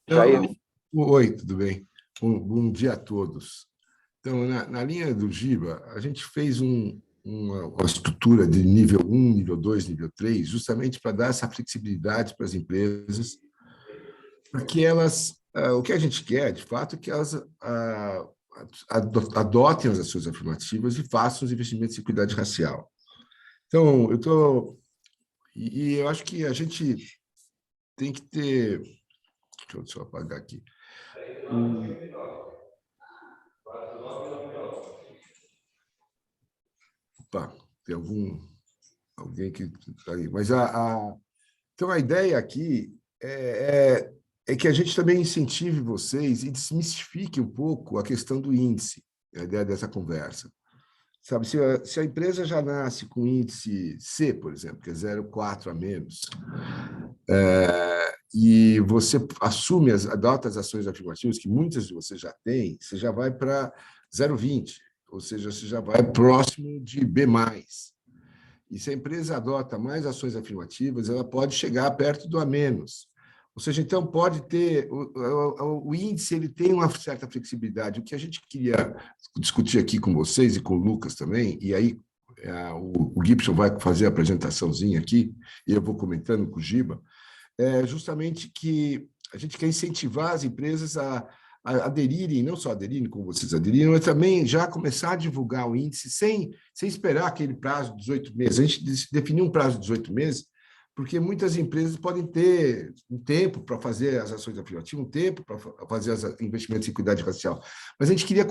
Jair, Oi, tudo bem? Bom dia a todos. Então, na linha do Giba, a gente fez uma estrutura de nível 1, nível 2, nível 3, justamente para dar essa flexibilidade para as empresas, para que elas, o que a gente quer, de fato, é que elas adotem as ações afirmativas e façam os investimentos em equidade racial. Então, eu acho que a gente tem que ter. Deixa eu só apagar aqui. Opa, tem alguém que está aí. Mas então a ideia aqui é que a gente também incentive vocês e desmistifique um pouco a questão do índice, a ideia dessa conversa. Sabe, se a empresa já nasce com índice C, por exemplo, que é 0,4 a menos, e você adota as ações afirmativas, que muitas de vocês já têm, você já vai para 0,20, ou seja, você já vai próximo de B+. E se a empresa adota mais ações afirmativas, ela pode chegar perto do A-. Ou seja, então pode ter o índice, ele tem uma certa flexibilidade. O que a gente queria discutir aqui com vocês e com o Lucas também, e aí o Gibson vai fazer a apresentaçãozinha aqui, e eu vou comentando com o Giba, é justamente que a gente quer incentivar as empresas a aderirem, não só aderirem como vocês aderiram, mas também já começar a divulgar o índice sem esperar aquele prazo de 18 meses. A gente definiu um prazo de 18 meses, porque muitas empresas podem ter um tempo para fazer as ações afirmativas, um tempo para fazer os investimentos em equidade racial. Mas a gente queria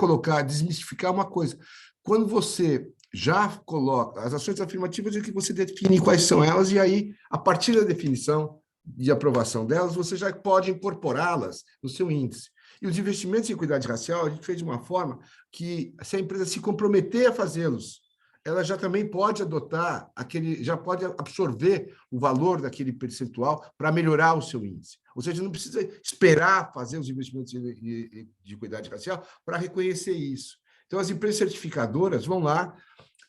desmistificar uma coisa. Quando você já coloca as ações afirmativas, é que você define quais são elas, e aí, a partir da definição de aprovação delas, você já pode incorporá-las no seu índice. E os investimentos em equidade racial, a gente fez de uma forma que, se a empresa se comprometer a fazê-los, ela já também pode adotar já pode absorver o valor daquele percentual para melhorar o seu índice. Ou seja, não precisa esperar fazer os investimentos de equidade racial para reconhecer isso. Então, as empresas certificadoras vão lá,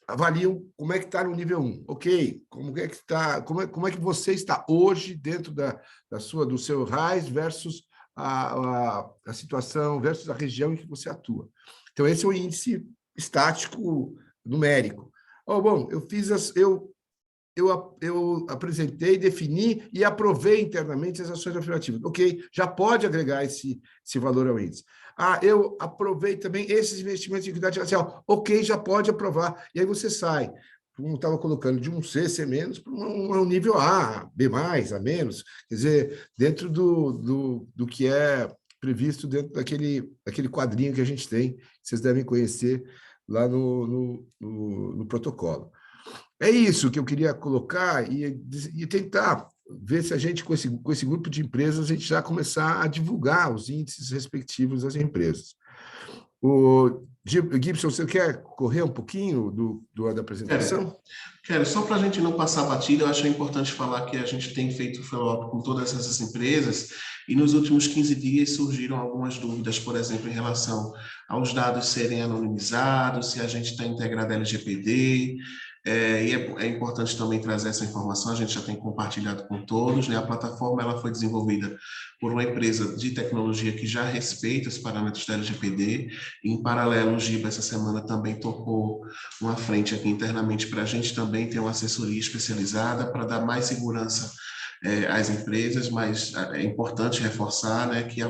avaliam como é que está no nível 1. Ok, como é que está, como é que você está hoje dentro do seu RAIS versus a situação, versus a região em que você atua. Então, esse é o índice estático numérico. Bom, eu apresentei, defini e aprovei internamente as ações afirmativas. Ok, já pode agregar esse valor ao índice. Eu aprovei também esses investimentos em equidade racial. Ok, já pode aprovar. E aí você sai, como estava colocando, de um C menos, para um nível A, B+, A menos. Quer dizer, dentro do que é previsto dentro daquele quadrinho que a gente tem, que vocês devem conhecer lá no protocolo. É isso que eu queria colocar e tentar ver se a gente, com esse grupo de empresas, a gente já começar a divulgar os índices respectivos das empresas. O Gibson, você quer correr um pouquinho da apresentação? Quero. Só para a gente não passar batida, eu acho importante falar que a gente tem feito follow-up com todas essas empresas e nos últimos 15 dias surgiram algumas dúvidas, por exemplo, em relação aos dados serem anonimizados, se a gente está integrado à LGPD, e é importante também trazer essa informação, a gente já tem compartilhado com todos, né? A plataforma ela foi desenvolvida por uma empresa de tecnologia que já respeita os parâmetros da LGPD, e, em paralelo, o Giba, essa semana, também tocou uma frente aqui internamente para a gente também ter uma assessoria especializada para dar mais segurança às empresas, mas é importante reforçar, né, que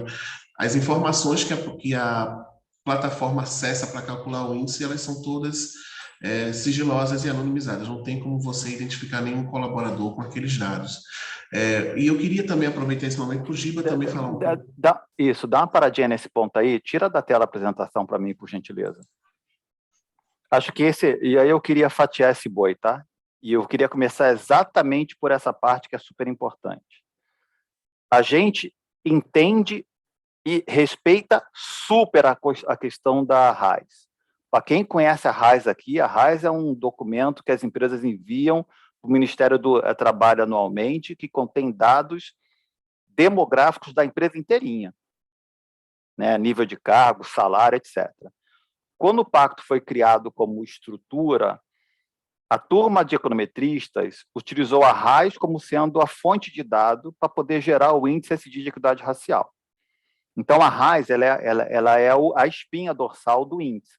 as informações que a plataforma acessa para calcular o índice, elas são todas sigilosas e anonimizadas, não tem como você identificar nenhum colaborador com aqueles dados. E eu queria também aproveitar esse momento para o Giba também falar um pouco. Isso, dá uma paradinha nesse ponto aí, tira da tela a apresentação para mim, por gentileza. Acho que e aí eu queria fatiar esse boi, tá? E eu queria começar exatamente por essa parte que é super importante. A gente entende e respeita super a questão da RAIS. Para quem conhece a RAIS aqui, a RAIS é um documento que as empresas enviam para o Ministério do Trabalho anualmente, que contém dados demográficos da empresa inteirinha, né? Nível de cargo, salário, etc. Quando o pacto foi criado como estrutura, a turma de econometristas utilizou a RAIS como sendo a fonte de dado para poder gerar o índice SD de equidade racial. Então, a RAIS ela é a espinha dorsal do índice.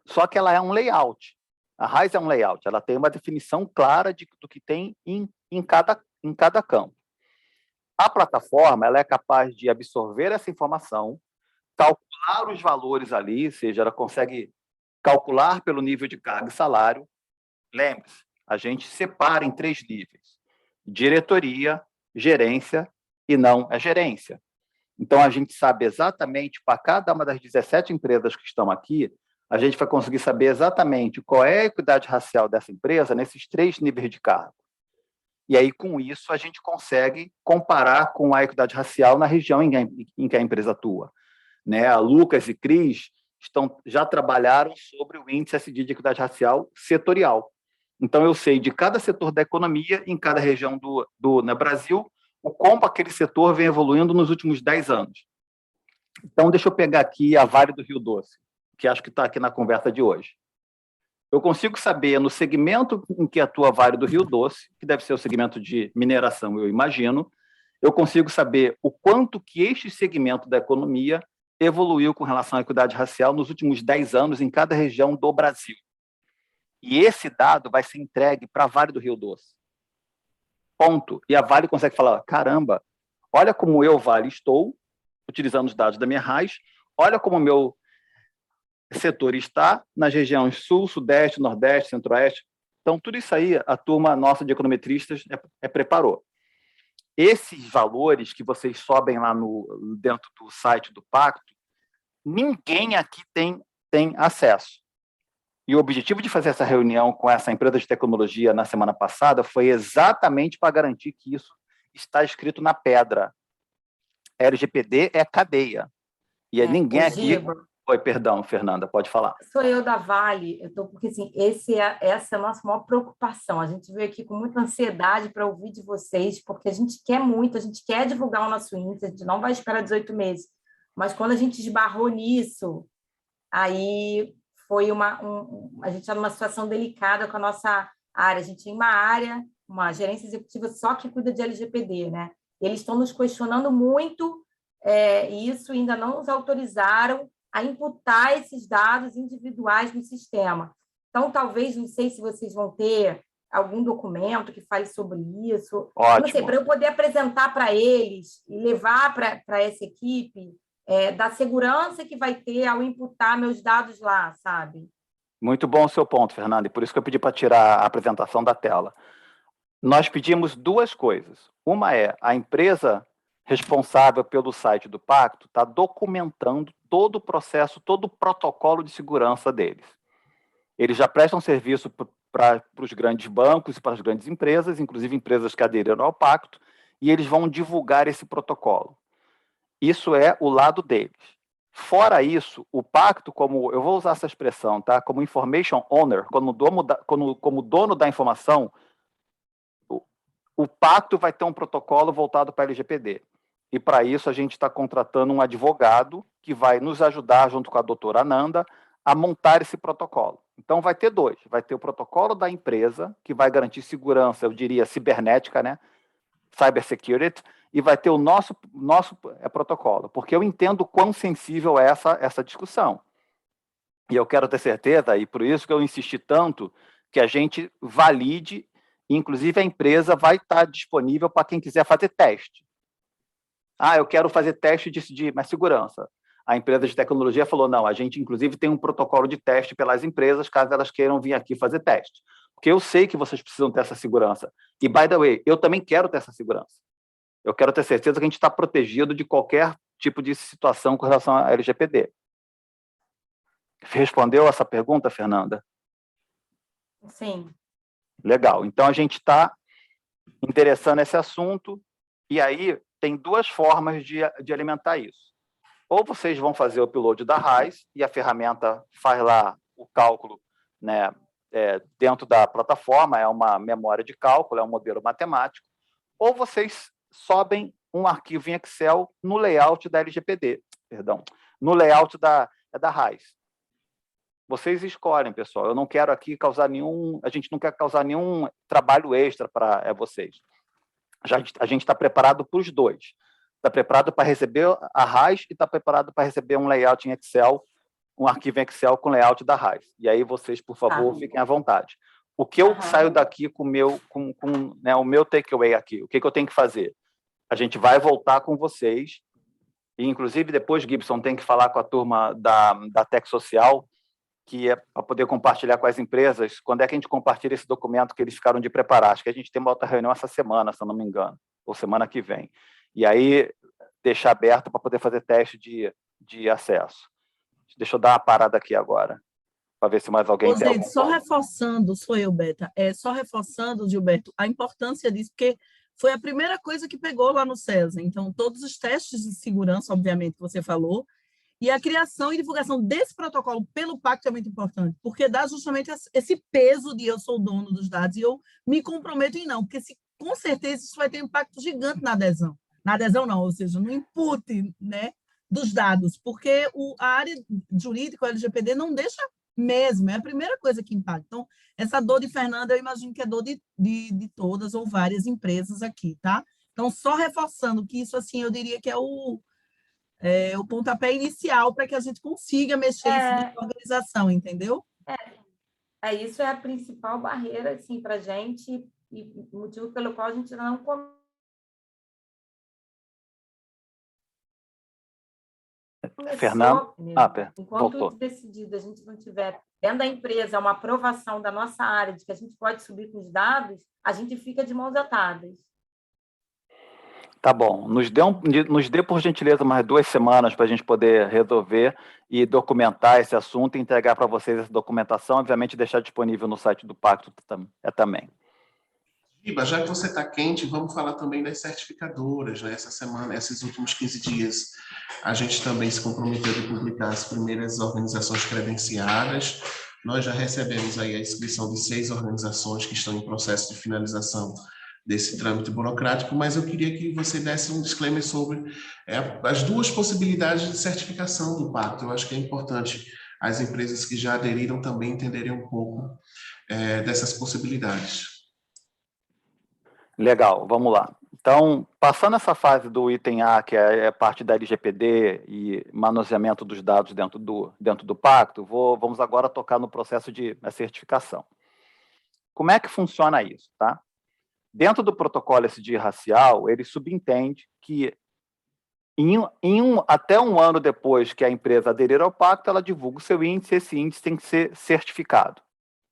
Só que ela é um layout. A RAIS é um layout, ela tem uma definição clara do que tem em cada campo. A plataforma ela é capaz de absorver essa informação, calcular os valores ali, ou seja, ela consegue calcular pelo nível de carga e salário. Lembre-se, a gente separa em 3 níveis: diretoria, gerência e não a gerência. Então, a gente sabe exatamente, para cada uma das 17 empresas que estão aqui, a gente vai conseguir saber exatamente qual é a equidade racial dessa empresa nesses 3 níveis de cargo. E aí, com isso, a gente consegue comparar com a equidade racial na região em que a empresa atua. Né? A Lucas e Cris já trabalharam sobre o índice SD de equidade racial setorial. Então, eu sei de cada setor da economia, em cada região no Brasil, o como aquele setor vem evoluindo nos últimos 10 anos. Então, deixa eu pegar aqui a Vale do Rio Doce, que acho que está aqui na conversa de hoje. Eu consigo saber, no segmento em que atua a Vale do Rio Doce, que deve ser o segmento de mineração, eu imagino, eu consigo saber o quanto que este segmento da economia evoluiu com relação à equidade racial nos últimos 10 anos em cada região do Brasil. E esse dado vai ser entregue para a Vale do Rio Doce. Ponto. E a Vale consegue falar, caramba, olha como eu, Vale, estou utilizando os dados da minha RAIS, olha como o meu setor está nas regiões Sul, Sudeste, Nordeste, Centro-Oeste. Então, tudo isso aí, a turma nossa de econometristas preparou. Esses valores que vocês sobem lá dentro do site do Pacto, ninguém aqui tem acesso. E o objetivo de fazer essa reunião com essa empresa de tecnologia na semana passada foi exatamente para garantir que isso está escrito na pedra. LGPD é cadeia. E ninguém aqui... Oi, perdão, Fernanda, pode falar. Sou eu da Vale, porque assim, essa é a nossa maior preocupação. A gente veio aqui com muita ansiedade para ouvir de vocês, porque a gente quer muito, a gente quer divulgar o nosso índice, a gente não vai esperar 18 meses. Mas quando a gente esbarrou nisso, aí foi a gente está numa situação delicada com a nossa área. A gente tem uma área, uma gerência executiva só que cuida de LGPD, né? Eles estão nos questionando muito isso, ainda não nos autorizaram a imputar esses dados individuais no sistema. Então, talvez, não sei se vocês vão ter algum documento que fale sobre isso. Ótimo. Não sei, para eu poder apresentar para eles e levar para essa equipe da segurança que vai ter ao imputar meus dados lá, sabe? Muito bom o seu ponto, Fernanda, e por isso que eu pedi para tirar a apresentação da tela. Nós pedimos 2 coisas. Uma é a empresa responsável pelo site do Pacto está documentando todo o processo, todo o protocolo de segurança deles. Eles já prestam serviço para os grandes bancos e para as grandes empresas, inclusive empresas que aderiram ao Pacto, e eles vão divulgar esse protocolo. Isso é o lado deles. Fora isso, o Pacto, eu vou usar essa expressão, tá? Como information owner, como dono da informação, o Pacto vai ter um protocolo voltado para a LGPD. E, para isso, a gente está contratando um advogado que vai nos ajudar, junto com a doutora Ananda, a montar esse protocolo. Então, vai ter 2. Vai ter o protocolo da empresa, que vai garantir segurança, eu diria, cibernética, né? Cybersecurity, e vai ter o nosso protocolo, porque eu entendo quão sensível é essa discussão. E eu quero ter certeza, e por isso que eu insisti tanto, que a gente valide, inclusive a empresa vai estar disponível para quem quiser fazer teste. Eu quero fazer teste de mais segurança. A empresa de tecnologia falou, não, a gente, inclusive, tem um protocolo de teste pelas empresas, caso elas queiram vir aqui fazer teste. Porque eu sei que vocês precisam ter essa segurança. E, by the way, eu também quero ter essa segurança. Eu quero ter certeza que a gente está protegido de qualquer tipo de situação com relação à LGPD. Respondeu essa pergunta, Fernanda? Sim. Legal. Então, a gente está interessando esse assunto, e aí tem 2 formas de alimentar isso. Ou vocês vão fazer o upload da RAIS, e a ferramenta faz lá o cálculo, né, dentro da plataforma, é uma memória de cálculo, é um modelo matemático, ou vocês sobem um arquivo em Excel no layout da LGPD, no layout da RAIS. Vocês escolhem, pessoal. Eu não quero aqui a gente não quer causar nenhum trabalho extra para vocês. A gente está preparado para os 2. Está preparado para receber a RAIS e está preparado para receber um layout em Excel, um arquivo em Excel com layout da RAIS. E aí vocês, por favor, fiquem à vontade. O que eu saio daqui com né, o meu takeaway aqui? O que eu tenho que fazer? A gente vai voltar com vocês, e inclusive depois, Gibson, tem que falar com a turma da Tech Social, que é para poder compartilhar com as empresas. Quando é que a gente compartilha esse documento que eles ficaram de preparar? Acho que a gente tem uma outra reunião essa semana, se eu não me engano, ou semana que vem. E aí, deixar aberto para poder fazer teste de acesso. Deixa eu dar uma parada aqui agora, para ver se mais alguém tem. Gente, só reforçando, sou eu, Beta, só reforçando, Gilberto, a importância disso, porque foi a primeira coisa que pegou lá no CESA. Então, todos os testes de segurança, obviamente, que você falou, e a criação e divulgação desse protocolo pelo Pacto é muito importante, porque dá justamente esse peso de eu sou o dono dos dados e eu me comprometo em não, porque com certeza isso vai ter um impacto gigante na adesão. Na adesão não, ou seja, no input, né, dos dados, porque a área jurídica, o LGPD, não deixa mesmo, é a primeira coisa que impacta. Então, essa dor de Fernanda, eu imagino que é dor de todas ou várias empresas aqui, tá? Então, só reforçando que isso, assim, eu diria que é o pontapé inicial para que a gente consiga mexer nessa organização, entendeu? Isso é a principal barreira, assim, para a gente, e o motivo pelo qual a gente não Fernando, enquanto voltou. decidido, a gente não tiver dentro da empresa uma aprovação da nossa área de que a gente pode subir com os dados, a gente fica de mãos atadas. Tá bom. Nos dê, por gentileza, mais 2 semanas para a gente poder resolver e documentar esse assunto e entregar para vocês essa documentação, obviamente deixar disponível no site do Pacto também. Giba, já que você está quente, vamos falar também das certificadoras, né? Essa semana, esses últimos 15 dias, a gente também se comprometeu de publicar as primeiras organizações credenciadas. Nós já recebemos aí a inscrição de 6 organizações que estão em processo de finalização desse trâmite burocrático, mas eu queria que você desse um disclaimer sobre as 2 possibilidades de certificação do Pacto. Eu acho que é importante as empresas que já aderiram também entenderem um pouco dessas possibilidades. Legal, vamos lá. Então, passando essa fase do item A, que é parte da LGPD e manuseamento dos dados dentro do Pacto, vamos agora tocar no processo de certificação. Como é que funciona isso, tá? Dentro do protocolo SD racial, ele subentende que até um ano depois que a empresa aderir ao Pacto, ela divulga o seu índice, e esse índice tem que ser certificado.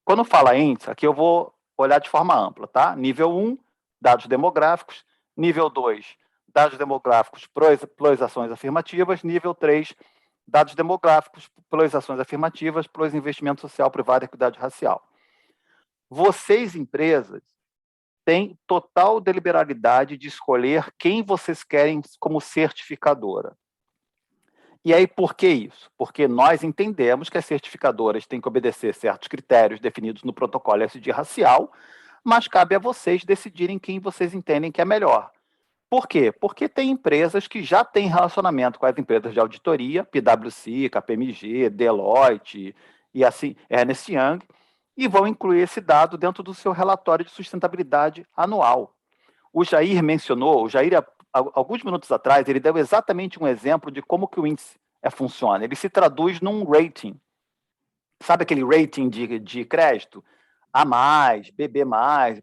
Quando fala índice, aqui eu vou olhar de forma ampla, tá? Nível 1, dados demográficos. Nível 2, dados demográficos plus ações afirmativas. Nível 3, dados demográficos plus ações afirmativas plus investimento social, privado e equidade racial. Vocês, empresas, têm total deliberalidade de escolher quem vocês querem como certificadora. E aí, por que isso? Porque nós entendemos que as certificadoras têm que obedecer certos critérios definidos no protocolo SD racial, mas cabe a vocês decidirem quem vocês entendem que é melhor. Por quê? Porque tem empresas que já têm relacionamento com as empresas de auditoria, PwC, KPMG, Deloitte, e assim, Ernst Young, e vão incluir esse dado dentro do seu relatório de sustentabilidade anual. O Jair, alguns minutos atrás, ele deu exatamente um exemplo de como que o índice funciona. Ele se traduz num rating. Sabe aquele rating de crédito? A+, BB+,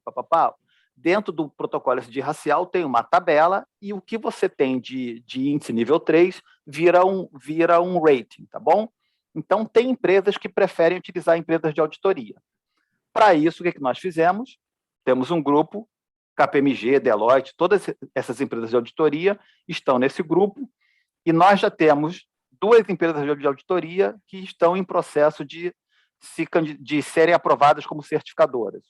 papapá. Dentro do protocolo SD racial tem uma tabela e o que você tem de índice nível 3 vira um rating, tá bom? Então, tem empresas que preferem utilizar empresas de auditoria. Para isso, o que nós fizemos? Temos um grupo, KPMG, Deloitte, todas essas empresas de auditoria estão nesse grupo, e nós já temos 2 empresas de auditoria que estão em processo de serem aprovadas como certificadoras.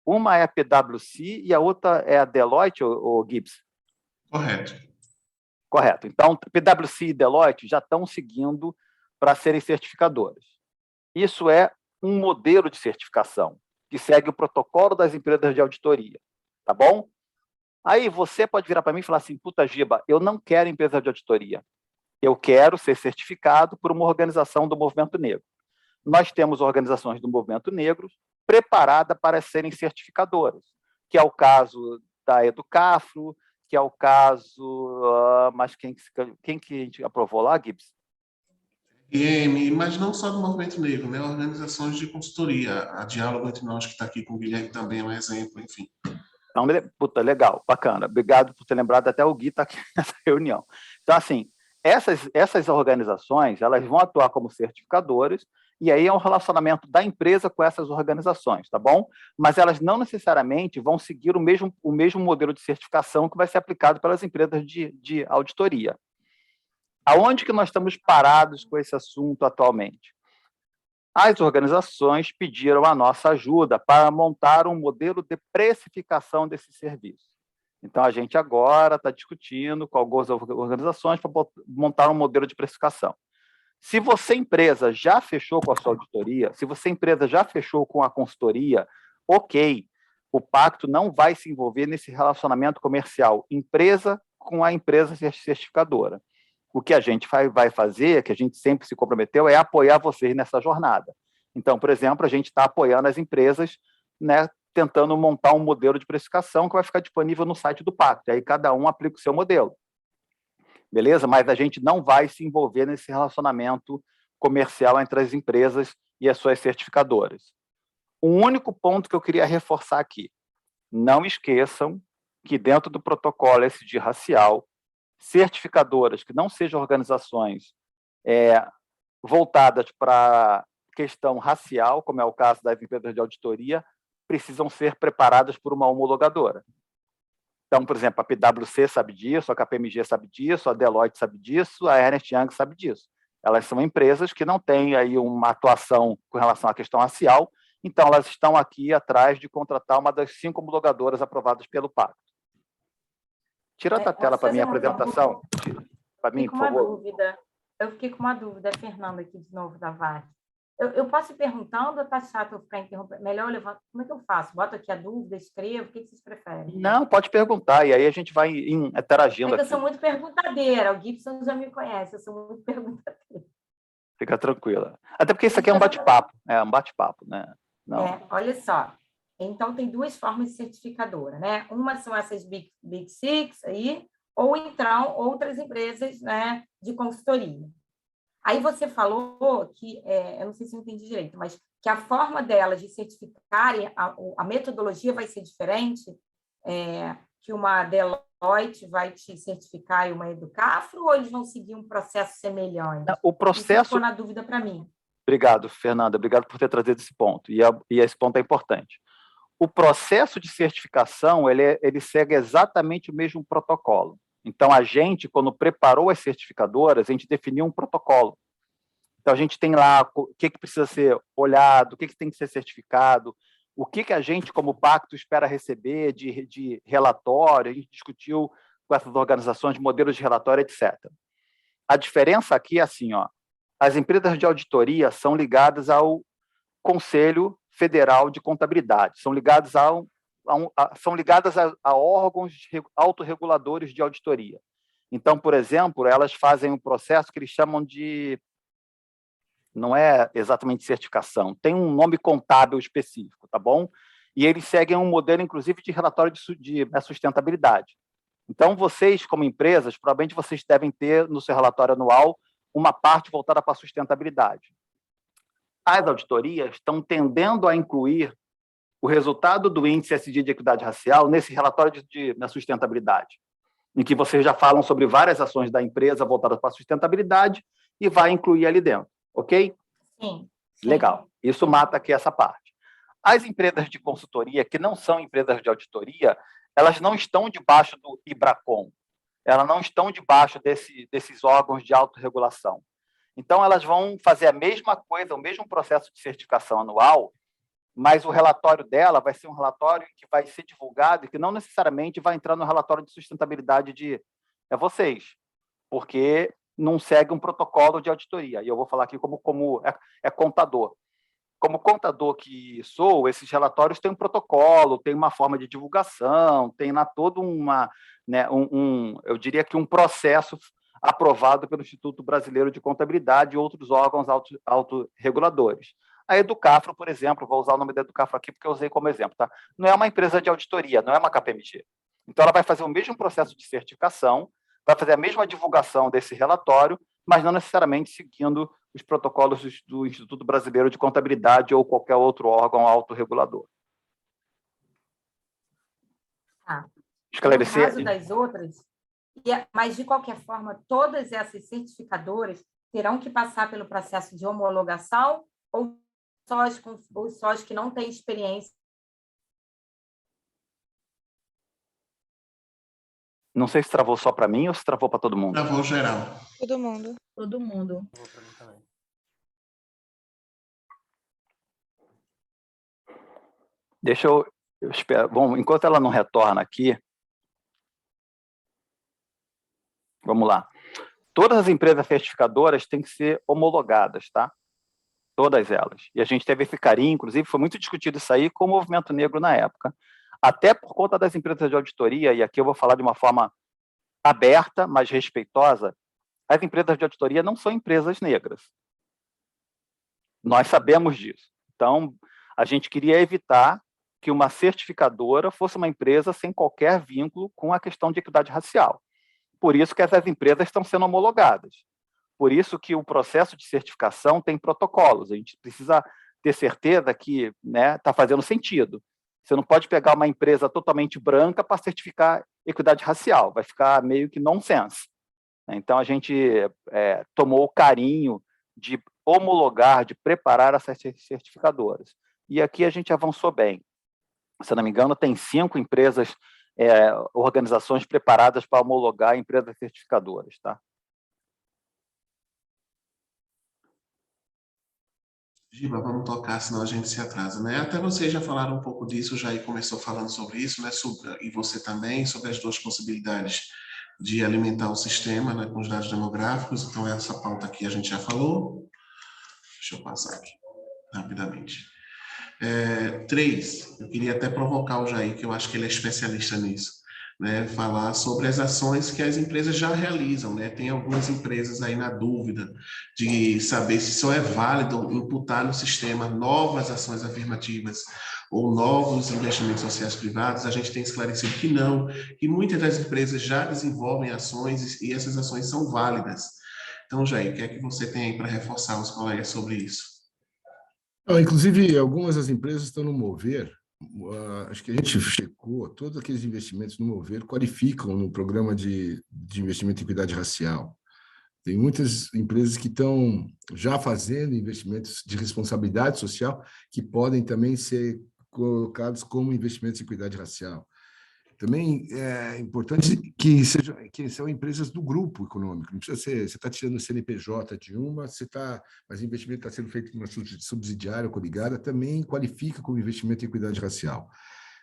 Uma é a PwC e a outra é a Deloitte, ou Gibbs? Correto. Correto. Então, PwC e Deloitte já estão seguindo para serem certificadoras. Isso é um modelo de certificação que segue o protocolo das empresas de auditoria, tá bom? Aí você pode virar para mim e falar assim, puta, Giba, eu não quero empresa de auditoria. Eu quero ser certificado por uma organização do movimento negro. Nós temos organizações do movimento negro preparadas para serem certificadoras, que é o caso da Educafro, que é o caso, mas quem que a gente aprovou lá, Gibbs? Mas não só do movimento negro, né? Organizações de consultoria, a Diálogo Entre Nós, que está aqui com o Guilherme também é um exemplo, enfim. Então, puta, legal, bacana. Obrigado por ter lembrado, até o Gui está aqui nessa reunião. Então, assim, essas organizações, elas vão atuar como certificadores, e aí é um relacionamento da empresa com essas organizações, tá bom? Mas elas não necessariamente vão seguir o mesmo modelo de certificação que vai ser aplicado pelas empresas de auditoria. Aonde que nós estamos parados com esse assunto atualmente? As organizações pediram a nossa ajuda para montar um modelo de precificação desse serviço. Então, a gente agora está discutindo com algumas organizações para montar um modelo de precificação. Se você, empresa, já fechou com a sua auditoria, se você, empresa, já fechou com a consultoria, ok, o pacto não vai se envolver nesse relacionamento comercial empresa com a empresa certificadora. O que a gente vai fazer, que a gente sempre se comprometeu, é apoiar vocês nessa jornada. Então, por exemplo, a gente está apoiando as empresas, né, tentando montar um modelo de precificação que vai ficar disponível no site do pacto. E aí cada um aplica o seu modelo. Beleza? Mas a gente não vai se envolver nesse relacionamento comercial entre as empresas e as suas certificadoras. O único ponto que eu queria reforçar aqui, não esqueçam que dentro do protocolo SD racial, certificadoras que não sejam organizações voltadas para questão racial, como é o caso das empresas de auditoria, precisam ser preparadas por uma homologadora. Então, por exemplo, a PwC sabe disso, a KPMG sabe disso, a Deloitte sabe disso, a Ernst Young sabe disso. Elas são empresas que não têm aí uma atuação com relação à questão racial, então elas estão aqui atrás de contratar uma das 5 homologadoras aprovadas pelo pacto. Tira da tela para minha apresentação. Para mim, por favor. Eu fiquei com uma dúvida, Fernanda, aqui de novo da VAC. Eu posso ir perguntando ou está chato eu ficar interrompendo? Melhor eu levanto. Como é que eu faço? Boto aqui a dúvida, escrevo? O que vocês preferem? Não, pode perguntar, e aí a gente vai interagindo. É que eu sou muito perguntadeira, o Gibson já me conhece, eu sou muito perguntadeira. Fica tranquila. Até porque isso aqui é um bate-papo, né? Não. Olha só. Então, tem 2 formas de certificadora, né? Uma são essas Big Six aí, ou então outras empresas, né, de consultoria. Aí você falou que, eu não sei se eu entendi direito, mas que a forma delas de certificarem, a metodologia vai ser diferente, que uma Deloitte vai te certificar e uma Educafro, ou eles vão seguir um processo semelhante? O processo... Isso ficou na dúvida para mim. Obrigado, Fernanda. Obrigado por ter trazido esse ponto. E esse ponto é importante. O processo de certificação, ele segue exatamente o mesmo protocolo. Então, a gente, quando preparou as certificadoras, a gente definiu um protocolo. Então, a gente tem lá o que precisa ser olhado, o que tem que ser certificado, o que a gente, como pacto, espera receber de relatório, a gente discutiu com essas organizações de modelos de relatório, etc. A diferença aqui é assim, ó, as empresas de auditoria são ligadas ao Conselho Federal de Contabilidade, são ligadas a órgãos autorreguladores de auditoria. Então, por exemplo, elas fazem um processo que eles chamam de... Não é exatamente certificação, tem um nome contábil específico, tá bom? E eles seguem um modelo, inclusive, de relatório de sustentabilidade. Então, vocês, como empresas, provavelmente vocês devem ter no seu relatório anual uma parte voltada para a sustentabilidade. As auditorias estão tendendo a incluir o resultado do índice SD de equidade racial nesse relatório de sustentabilidade, em que vocês já falam sobre várias ações da empresa voltadas para a sustentabilidade e vai incluir ali dentro, ok? Sim. Legal. Isso mata aqui essa parte. As empresas de consultoria, que não são empresas de auditoria, elas não estão debaixo do IBRACON, elas não estão debaixo desses órgãos de autorregulação. Então, elas vão fazer a mesma coisa, o mesmo processo de certificação anual, mas o relatório dela vai ser um relatório que vai ser divulgado e que não necessariamente vai entrar no relatório de sustentabilidade de vocês, porque não segue um protocolo de auditoria. E eu vou falar aqui como contador. Como contador que sou, esses relatórios têm um protocolo, tem uma forma de divulgação, tem lá todo eu diria que um processo aprovado pelo Instituto Brasileiro de Contabilidade e outros órgãos autorreguladores. A Educafro, por exemplo, vou usar o nome da Educafro aqui porque eu usei como exemplo, tá? Não é uma empresa de auditoria, não é uma KPMG. Então, ela vai fazer o mesmo processo de certificação, vai fazer a mesma divulgação desse relatório, mas não necessariamente seguindo os protocolos do Instituto Brasileiro de Contabilidade ou qualquer outro órgão autorregulador. Esclarecer? No caso das outras, mas, de qualquer forma, todas essas certificadoras terão que passar pelo processo de homologação ou só as que não têm experiência? Não sei se travou só para mim ou se travou para todo mundo. Travou geral. Todo mundo. Todo mundo. Deixa eu espero. Bom, enquanto ela não retorna aqui, vamos lá. Todas as empresas certificadoras têm que ser homologadas, tá? Todas elas. E a gente teve esse carinho, inclusive, foi muito discutido isso aí com o movimento negro na época. Até por conta das empresas de auditoria, e aqui eu vou falar de uma forma aberta, mas respeitosa, as empresas de auditoria não são empresas negras. Nós sabemos disso. Então, a gente queria evitar que uma certificadora fosse uma empresa sem qualquer vínculo com a questão de equidade racial. Por isso que essas empresas estão sendo homologadas. Por isso que o processo de certificação tem protocolos. A gente precisa ter certeza que está fazendo sentido. Você não pode pegar uma empresa totalmente branca para certificar equidade racial. Vai ficar meio que nonsense. Então, a gente tomou o carinho de homologar, de preparar essas certificadoras. E aqui a gente avançou bem. Se não me engano, tem 5 empresas, organizações preparadas para homologar empresas certificadoras, tá? Giba, vamos tocar, senão a gente se atrasa, né? Até vocês já falaram um pouco disso, o Jair começou falando sobre isso, né? E você também, sobre as 2 possibilidades de alimentar o sistema, né, com os dados demográficos. Então, essa pauta aqui a gente já falou. Deixa eu passar aqui, rapidamente. 3, eu queria até provocar o Jair, que eu acho que ele é especialista nisso, né, falar sobre as ações que as empresas já realizam, né? Tem algumas empresas aí na dúvida de saber se só é válido imputar no sistema novas ações afirmativas ou novos investimentos sociais privados. A gente tem esclarecido que não, que muitas das empresas já desenvolvem ações e essas ações são válidas. Então, Jair, o que é que você tem aí para reforçar os colegas sobre isso? Inclusive, algumas das empresas estão no Mover. Acho que a gente checou, todos aqueles investimentos no Mover qualificam no programa de investimento em equidade racial. Tem muitas empresas que estão já fazendo investimentos de responsabilidade social que podem também ser colocados como investimentos em equidade racial. Também é importante que são empresas do grupo econômico. Não precisa ser, você está tirando o CNPJ de uma, mas o investimento está sendo feito em uma subsidiária coligada, também qualifica como investimento em equidade racial.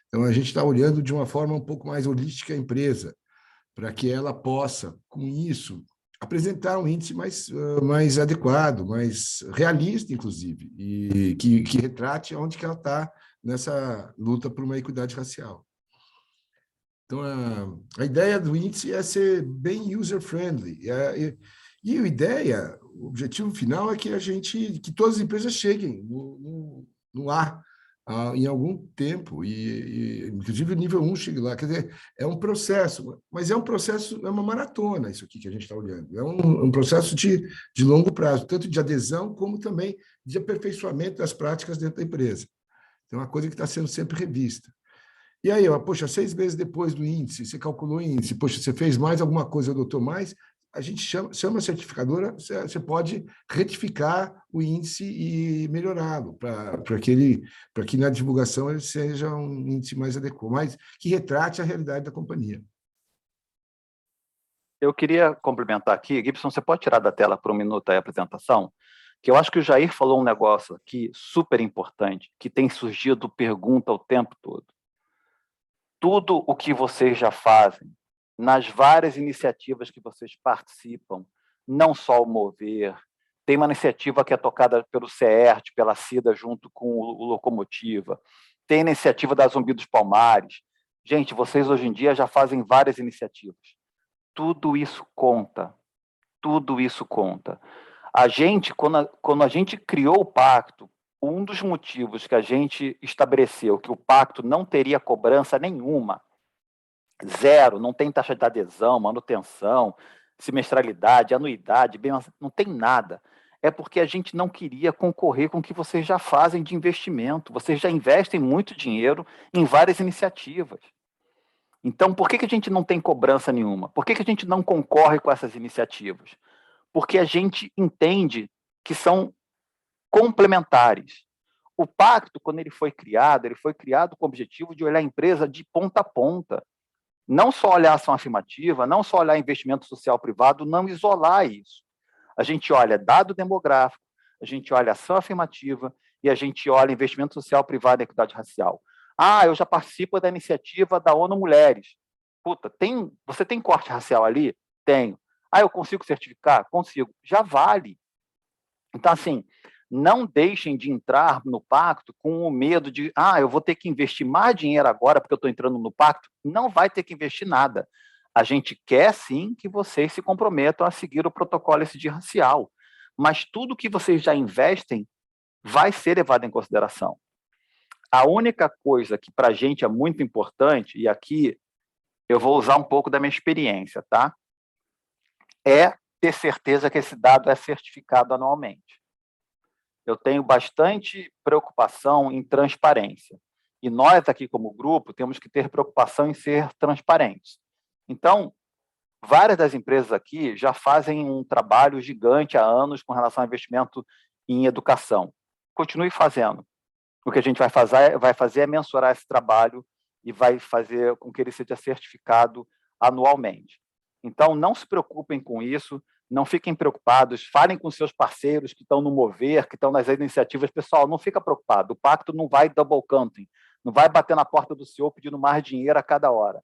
Então, a gente está olhando de uma forma um pouco mais holística a empresa, para que ela possa, com isso, apresentar um índice mais adequado, mais realista, inclusive, e que retrate onde que ela está nessa luta por uma equidade racial. Então, a ideia do índice é ser bem user-friendly. E a ideia, o objetivo final é que que todas as empresas cheguem no A em algum tempo, e inclusive o nível 1 chegue lá. Quer dizer, é um processo, mas é uma maratona isso aqui que a gente está olhando. É um processo de longo prazo, tanto de adesão como também de aperfeiçoamento das práticas dentro da empresa. Então, é uma coisa que está sendo sempre revista. E aí, poxa, 6 meses depois do índice, você calculou o índice, poxa, você fez mais alguma coisa, doutor, mais, a gente chama a certificadora, você pode retificar o índice e melhorá-lo, para que na divulgação ele seja um índice mais adequado, mais que retrate a realidade da companhia. Eu queria complementar aqui, Gibson, você pode tirar da tela por um minuto aí a apresentação? Que eu acho que o Jair falou um negócio aqui super importante, que tem surgido pergunta o tempo todo. Tudo o que vocês já fazem, nas várias iniciativas que vocês participam, não só o Mover, tem uma iniciativa que é tocada pelo CERT, pela CIDA, junto com o Locomotiva, tem a iniciativa da Zumbi dos Palmares. Gente, vocês hoje em dia já fazem várias iniciativas. Tudo isso conta. Tudo isso conta. A gente, quando a gente criou o pacto, um dos motivos que a gente estabeleceu que o pacto não teria cobrança nenhuma Zero, não tem taxa de adesão, manutenção, semestralidade, anuidade, não tem nada. É porque a gente não queria concorrer com o que vocês já fazem de investimento. Vocês já investem muito dinheiro em várias iniciativas. Então, por que a gente não tem cobrança nenhuma? Por que a gente não concorre com essas iniciativas? Porque a gente entende que são complementares. O pacto, quando ele foi criado com o objetivo de olhar a empresa de ponta a ponta. Não só olhar ação afirmativa, não só olhar investimento social privado, não isolar isso. A gente olha dado demográfico, a gente olha ação afirmativa e a gente olha investimento social privado e equidade racial. Ah, eu já participo da iniciativa da ONU Mulheres. Puta, você tem corte racial ali? Tenho. Ah, eu consigo certificar? Consigo. Já vale. Então, assim, não deixem de entrar no pacto com o medo de, eu vou ter que investir mais dinheiro agora porque eu estou entrando no pacto. Não vai ter que investir nada. A gente quer, sim, que vocês se comprometam a seguir o protocolo SD racial, mas tudo que vocês já investem vai ser levado em consideração. A única coisa que para a gente é muito importante, e aqui eu vou usar um pouco da minha experiência, tá? É ter certeza que esse dado é certificado anualmente. Eu tenho bastante preocupação em transparência. E nós aqui, como grupo, temos que ter preocupação em ser transparentes. Então, várias das empresas aqui já fazem um trabalho gigante há anos com relação ao investimento em educação. Continue fazendo. O que a gente vai fazer é mensurar esse trabalho e vai fazer com que ele seja certificado anualmente. Então, não se preocupem com isso, não fiquem preocupados, falem com seus parceiros que estão no Mover, que estão nas iniciativas. Pessoal, não fica preocupado, o pacto não vai double counting, não vai bater na porta do CEO pedindo mais dinheiro a cada hora.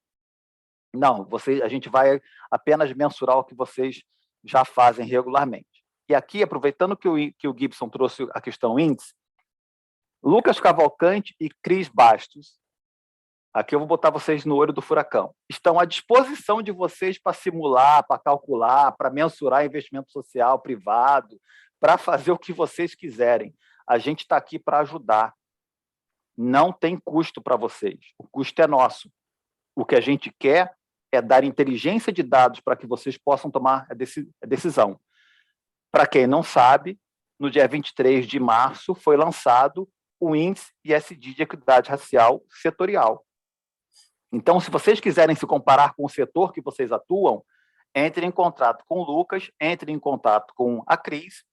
Não, a gente vai apenas mensurar o que vocês já fazem regularmente. E aqui, aproveitando que o Gibson trouxe a questão índice, Lucas Cavalcante e Cris Bastos, aqui eu vou botar vocês no olho do furacão, estão à disposição de vocês para simular, para calcular, para mensurar investimento social privado, para fazer o que vocês quiserem. A gente está aqui para ajudar. Não tem custo para vocês. O custo é nosso. O que a gente quer é dar inteligência de dados para que vocês possam tomar a decisão. Para quem não sabe, no dia 23 de março foi lançado o índice ISD de equidade racial setorial. Então, se vocês quiserem se comparar com o setor que vocês atuam, entrem em contato com o Lucas, entrem em contato com a Cris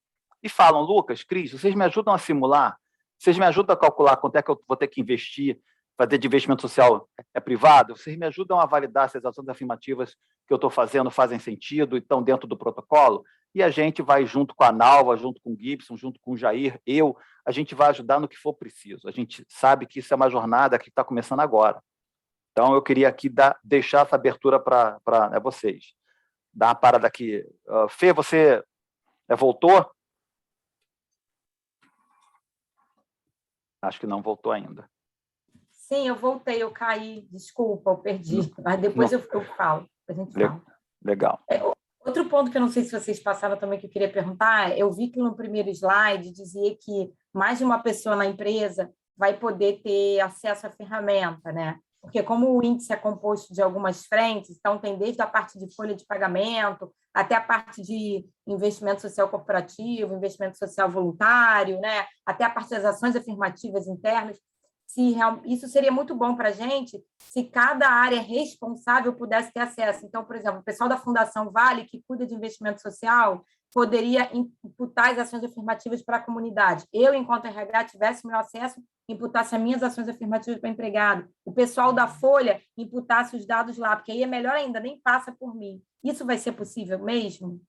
e falam, Lucas, Cris, vocês me ajudam a simular? Vocês me ajudam a calcular quanto é que eu vou ter que investir, fazer de investimento social privado? Vocês me ajudam a validar se as ações afirmativas que eu estou fazendo fazem sentido e estão dentro do protocolo? E a gente vai junto com a Nalva, junto com o Gibson, junto com o Jair, a gente vai ajudar no que for preciso. A gente sabe que isso é uma jornada que está começando agora. Então, eu queria aqui deixar essa abertura para vocês. Dá uma parada aqui. Fê, você voltou? Acho que não voltou ainda. Sim, eu voltei, eu caí. Desculpa, eu perdi. Mas depois eu falo. A gente fala. Legal. Outro ponto que eu não sei se vocês passaram também que eu queria perguntar, eu vi que no primeiro slide dizia que mais de uma pessoa na empresa vai poder ter acesso à ferramenta, né? Porque como o índice é composto de algumas frentes, então tem desde a parte de folha de pagamento até a parte de investimento social corporativo, investimento social voluntário, né? Até a parte das ações afirmativas internas. Isso seria muito bom para a gente se cada área responsável pudesse ter acesso. Então, por exemplo, o pessoal da Fundação Vale, que cuida de investimento social, poderia imputar as ações afirmativas para a comunidade. Eu, enquanto RH, tivesse o meu acesso, imputasse as minhas ações afirmativas para o empregado. O pessoal da Folha imputasse os dados lá, porque aí é melhor ainda, nem passa por mim. Isso vai ser possível mesmo?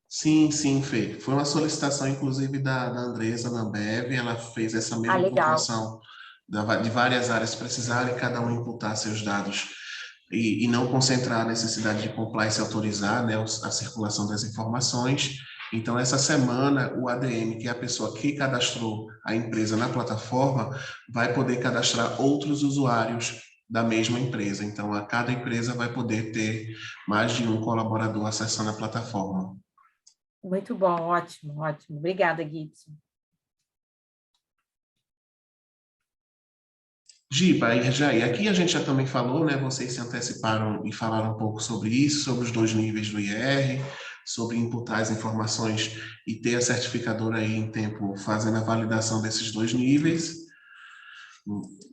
Sim, Fê. Foi uma solicitação, inclusive, da Andresa, da Ambev. Ela fez essa mesma pontuação de várias áreas precisarem cada um imputar seus dados e não concentrar a necessidade de compliance e autorizar, né, a circulação das informações. Então, essa semana, o ADM, que é a pessoa que cadastrou a empresa na plataforma, vai poder cadastrar outros usuários da mesma empresa. Então, a cada empresa vai poder ter mais de um colaborador acessando a plataforma. Muito bom, ótimo, ótimo. Obrigada, Gibson. Giba e Jair, aqui a gente já também falou, né? Vocês se anteciparam e falaram um pouco sobre isso, sobre os 2 níveis do IR, sobre imputar as informações e ter a certificadora aí em tempo fazendo a validação desses 2 níveis.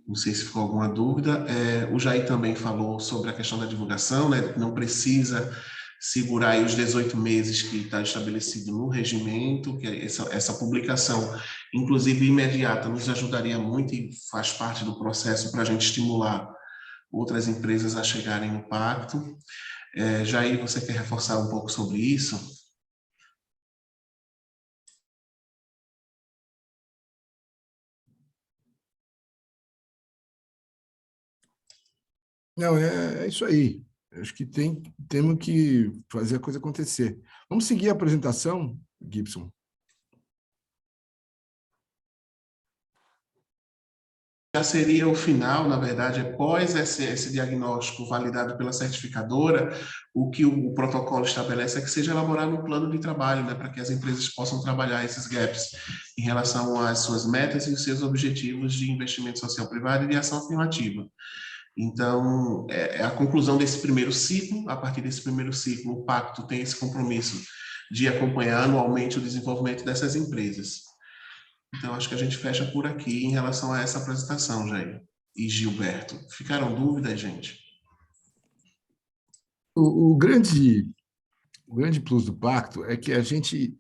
Não sei se ficou alguma dúvida. O Jair também falou sobre a questão da divulgação, né? Não precisa segurar aí os 18 meses que está estabelecido no regimento, que essa publicação, inclusive imediata, nos ajudaria muito e faz parte do processo para a gente estimular outras empresas a chegarem no pacto. Jair, você quer reforçar um pouco sobre isso? Não, é isso aí. Acho que temos que fazer a coisa acontecer. Vamos seguir a apresentação, Gibson? Já seria o final, na verdade, após esse diagnóstico validado pela certificadora, o que o protocolo estabelece é que seja elaborado um plano de trabalho, né, para que as empresas possam trabalhar esses gaps em relação às suas metas e os seus objetivos de investimento social privado e de ação afirmativa. Então, é a conclusão desse primeiro ciclo. A partir desse primeiro ciclo, o pacto tem esse compromisso de acompanhar anualmente o desenvolvimento dessas empresas. Então, acho que a gente fecha por aqui em relação a essa apresentação, Jair e Gilberto. Ficaram dúvidas, gente? O grande plus do pacto é que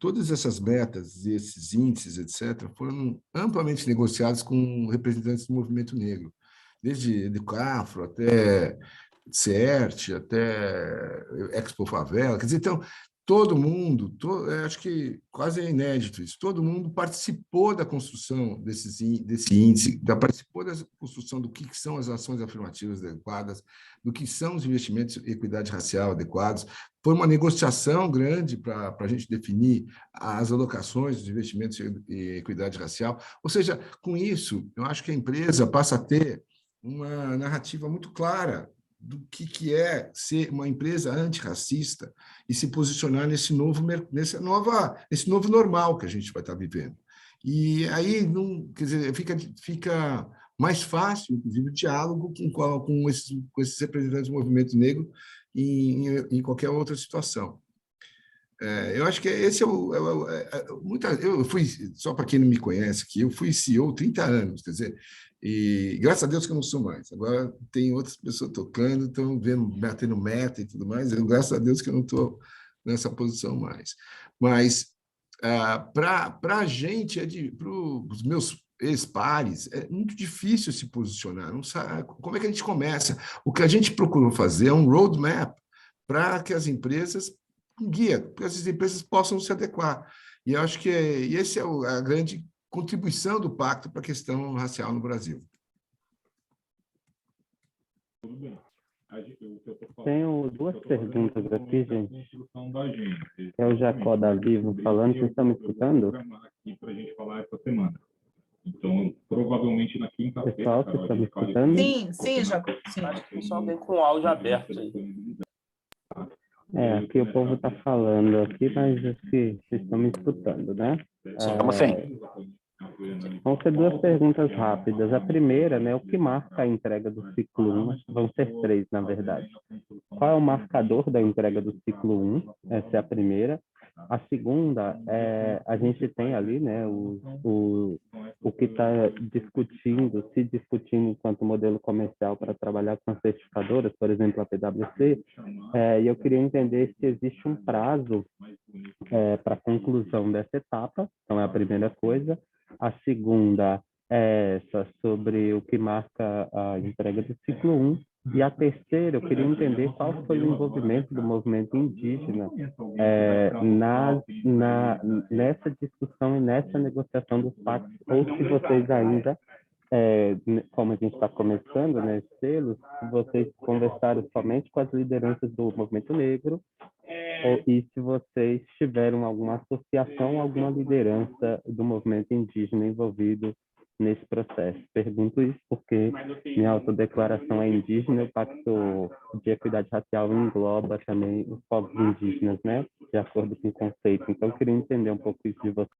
todas essas metas, esses índices, etc., foram amplamente negociados com representantes do movimento negro, desde Educafro até CERT, até Expo Favela. Quer dizer, então, todo mundo, acho que quase é inédito isso, todo mundo participou da construção desse índice, participou da construção do que são as ações afirmativas adequadas, do que são os investimentos em equidade racial adequados. Foi uma negociação grande para a gente definir as alocações dos investimentos em equidade racial. Ou seja, com isso, eu acho que a empresa passa a ter uma narrativa muito clara do que é ser uma empresa antirracista e se posicionar nesse novo normal que a gente vai estar vivendo. E aí, quer dizer, fica mais fácil, inclusive, o diálogo com esses representantes do movimento negro em qualquer outra situação. Eu acho que esse eu fui, só para quem não me conhece, que eu fui CEO 30 anos, quer dizer, e graças a Deus que eu não sou mais. Agora tem outras pessoas tocando, estão batendo meta e tudo mais. Graças a Deus que eu não estou nessa posição mais. Mas para a gente, para os meus ex-pares, é muito difícil se posicionar. Não sabe como é que a gente começa. O que a gente procurou fazer é um roadmap para que as empresas um guia, para que as empresas possam se adequar. E eu acho que essa é a grande contribuição do pacto para a questão racial no Brasil. Tudo bem. Tenho 2 perguntas aqui, gente. É o Jacó da Vivo falando. Vocês estão me escutando? Aqui para a gente falar essa semana. Então, provavelmente na quinta-feira. Pessoal, vocês estão me escutando? Sim, Jacó. Sim. Acho que só alguém com o áudio aberto aí. Aqui o povo está falando aqui, mas acho que vocês estão me escutando, né? Estamos sim. Vão ser 2 perguntas rápidas. A primeira, né, o que marca a entrega do ciclo 1? Vão ser 3, na verdade. Qual é o marcador da entrega do ciclo 1? Essa é a primeira. A segunda, a gente tem ali, né, o que está se discutindo enquanto modelo comercial para trabalhar com as certificadoras, por exemplo, a PwC, e eu queria entender se existe um prazo para a conclusão dessa etapa. Então, é a primeira coisa. A segunda é essa, sobre o que marca a entrega do ciclo 1. E a terceira, eu queria entender qual foi o envolvimento do movimento indígena nessa discussão e nessa negociação dos pactos, ou se vocês ainda, como a gente está começando, né, selos, se vocês conversaram somente com as lideranças do movimento negro, e se vocês tiveram alguma associação, alguma liderança do movimento indígena envolvido nesse processo. Pergunto isso porque minha autodeclaração é indígena, o Pacto de Equidade Racial engloba também os povos indígenas, né? De acordo com o conceito. Então, eu queria entender um pouco isso de você.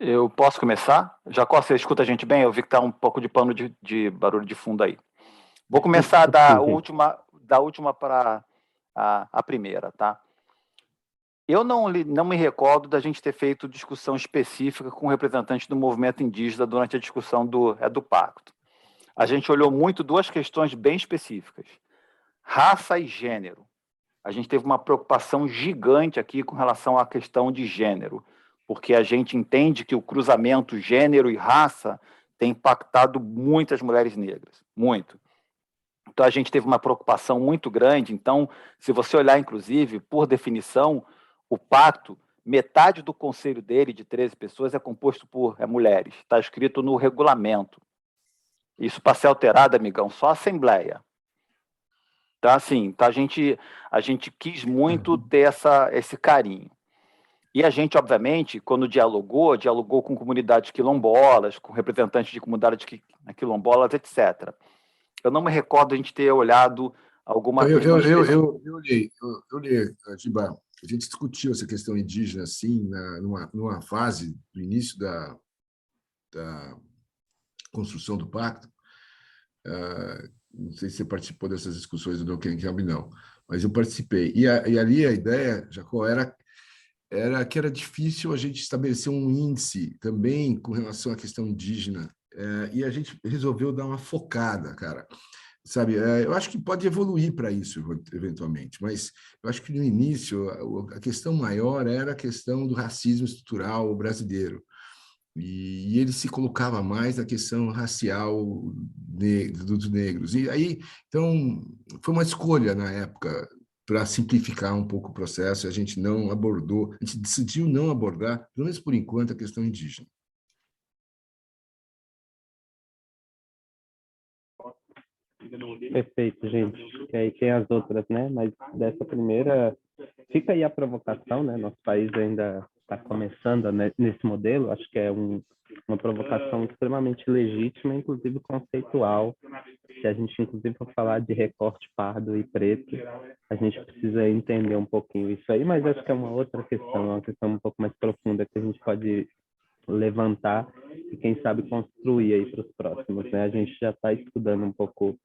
Eu posso começar? Jacó, você escuta a gente bem? Eu vi que está um pouco de pano de barulho de fundo aí. Vou começar da última para a primeira, tá? Eu não me recordo da gente ter feito discussão específica com representantes do movimento indígena durante a discussão do pacto. A gente olhou muito duas questões bem específicas: raça e gênero. A gente teve uma preocupação gigante aqui com relação à questão de gênero, porque a gente entende que o cruzamento gênero e raça tem impactado muitas mulheres negras, muito. Então, a gente teve uma preocupação muito grande. Então, se você olhar, inclusive, por definição, o pacto, metade do conselho dele, de 13 pessoas, é composto por mulheres. Está escrito no regulamento. Isso, para ser alterado, amigão, só a Assembleia. Então, assim, a gente quis muito ter esse carinho. E a gente, obviamente, quando dialogou com comunidades quilombolas, com representantes de comunidades quilombolas, etc. Eu não me recordo de a gente ter olhado alguma questão específica. Eu li, Giba, a gente discutiu essa questão indígena, assim, numa fase do início da construção do pacto. Não sei se você participou dessas discussões do Don't Help, não, mas eu participei. E ali a ideia, Jacó, era que era difícil a gente estabelecer um índice também com relação à questão indígena, e a gente resolveu dar uma focada, cara. Sabe, eu acho que pode evoluir para isso, eventualmente, mas eu acho que no início a questão maior era a questão do racismo estrutural brasileiro. E ele se colocava mais na questão racial dos negros. E aí, então, foi uma escolha na época para simplificar um pouco o processo. A gente decidiu não abordar, pelo menos por enquanto, a questão indígena. Perfeito, gente. E aí tem as outras, né? Mas dessa primeira, fica aí a provocação, né? Nosso país ainda está começando nesse modelo. Acho que é uma provocação extremamente legítima, inclusive conceitual. Se a gente, inclusive, for falar de recorte pardo e preto, a gente precisa entender um pouquinho isso aí, mas acho que é uma outra questão, uma questão um pouco mais profunda que a gente pode levantar e, quem sabe, construir aí para os próximos, né? A gente já está estudando um pouco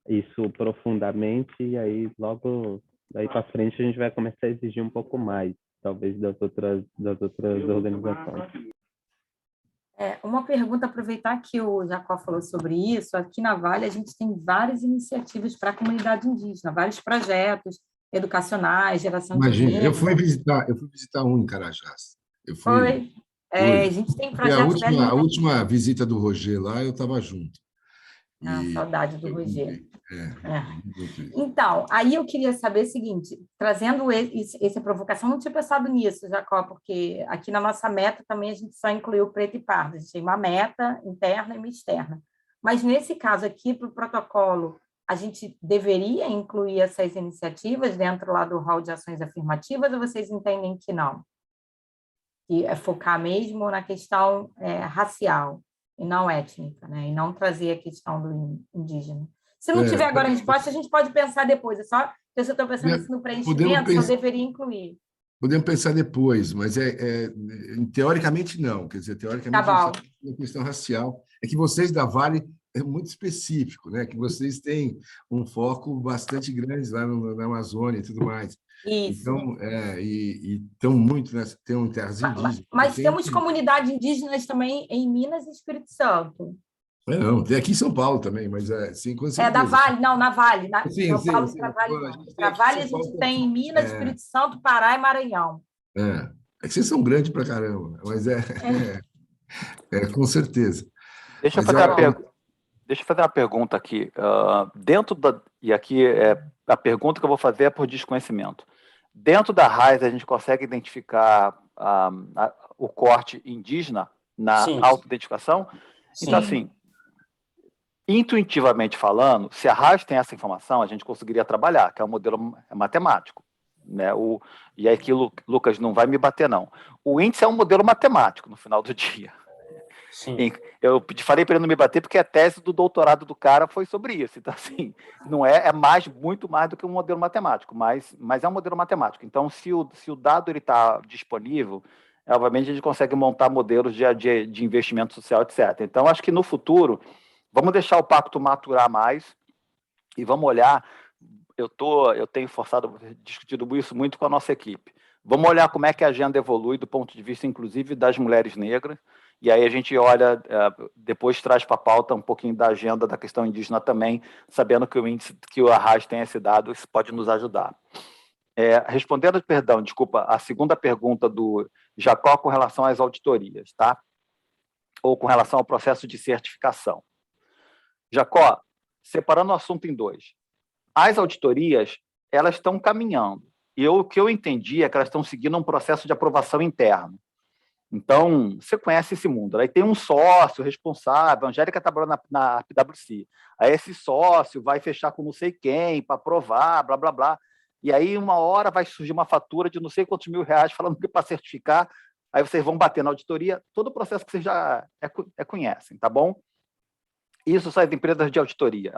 isso profundamente e aí logo daí para frente a gente vai começar a exigir um pouco mais, talvez das outras organizações. Uma pergunta, aproveitar que o Jacó falou sobre isso, aqui na Vale a gente tem várias iniciativas para a comunidade indígena, vários projetos educacionais, geração de Imagina, renda. eu fui visitar um em Carajás. Foi. A gente tem projetos a última visita do Roger lá, eu estava junto. Saudade do Roger. Então, aí eu queria saber o seguinte, trazendo essa provocação, não tinha pensado nisso, Jacó, porque aqui na nossa meta também a gente só incluiu preto e pardo, a gente tem uma meta interna e uma externa. Mas nesse caso aqui, para o protocolo, a gente deveria incluir essas iniciativas dentro lá do rol de ações afirmativas, ou vocês entendem que não? Que é focar mesmo na questão racial e não étnica, né? E não trazer a questão do indígena. Se não tiver agora a resposta, a gente pode pensar depois. É só que eu estou pensando assim, no preenchimento, eu deveria incluir. Podemos pensar depois, mas teoricamente não. Quer dizer, teoricamente a questão racial é que vocês da Vale é muito específico, né? Que vocês têm um foco bastante grande lá na Amazônia e tudo mais. Isso. Então, e estão muito, né? Tem terras indígenas. Mas temos comunidades indígenas também em Minas e Espírito Santo. Não, tem aqui em São Paulo também, mas sim, com certeza. Da Vale, não, na Vale. Sim, São Paulo para Vale, não. Para Vale a gente tem em Minas, Espírito Santo, Pará e Maranhão. É que vocês são grandes pra caramba, mas com certeza. Deixa eu fazer uma pergunta aqui. E aqui a pergunta que eu vou fazer é por desconhecimento. Dentro da RAIS, a gente consegue identificar o corte indígena na autoidentificação? Então, assim, intuitivamente falando, se a RAIS tem essa informação, a gente conseguiria trabalhar, que é um modelo matemático. Né? E aí que Lucas não vai me bater, não. O índice é um modelo matemático, no final do dia. Sim. Eu falei para ele não me bater porque a tese do doutorado do cara foi sobre isso. Então, assim, não muito mais do que um modelo matemático, mas é um modelo matemático. Então, se o dado está disponível, obviamente a gente consegue montar modelos de investimento social, etc. Então, acho que no futuro, vamos deixar o pacto maturar mais e vamos olhar. Eu tenho discutido isso muito com a nossa equipe. Vamos olhar como é que a agenda evolui do ponto de vista, inclusive, das mulheres negras, e aí a gente olha, depois traz para a pauta um pouquinho da agenda da questão indígena também, sabendo que o índice que o Arras tem esse dado, isso pode nos ajudar. Respondendo, desculpa, a segunda pergunta do Jacó com relação às auditorias, tá? Ou com relação ao processo de certificação. Jacó, separando o assunto em dois. As auditorias, elas estão caminhando. E o que eu entendi é que elas estão seguindo um processo de aprovação interno. Então, você conhece esse mundo. Aí tem um sócio responsável, a Angélica trabalhando na PwC. Aí esse sócio vai fechar com não sei quem para aprovar, blá, blá, blá. E aí, uma hora, vai surgir uma fatura de não sei quantos R$1.000 falando que para certificar. Aí vocês vão bater na auditoria, todo o processo que vocês já conhecem, tá bom? Isso são as empresas de auditoria.